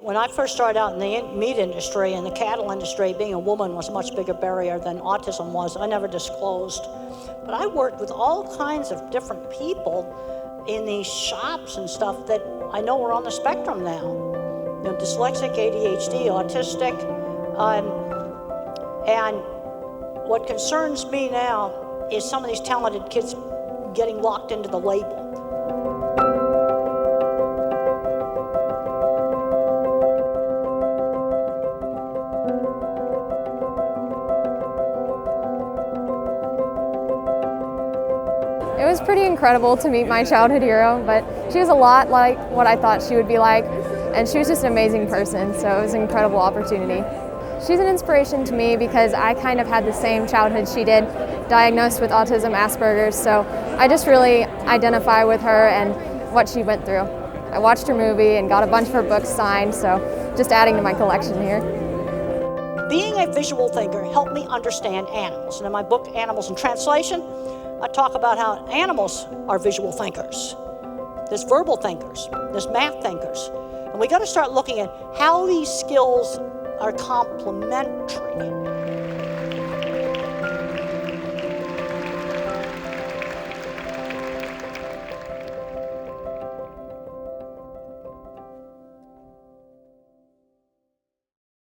When I first started out in the meat industry and the cattle industry, being a woman was a much bigger barrier than autism was. I never disclosed. But I worked with all kinds of different people in these shops and stuff that I know are on the spectrum now. You know, dyslexic, ADHD, autistic. And what concerns me now is some of these talented kids getting locked into the label. It was pretty incredible to meet my childhood hero, but she was a lot like what I thought she would be like, and she was just an amazing person, so it was an incredible opportunity. She's an inspiration to me because I kind of had the same childhood she did, diagnosed with autism, Asperger's, so I just really identify with her and what she went through. I watched her movie and got a bunch of her books signed, so just adding to my collection here. Being a visual thinker helped me understand animals, and in my book, Animals in Translation, I talk about how animals are visual thinkers. There's verbal thinkers, there's math thinkers, and we got to start looking at how these skills are complementary.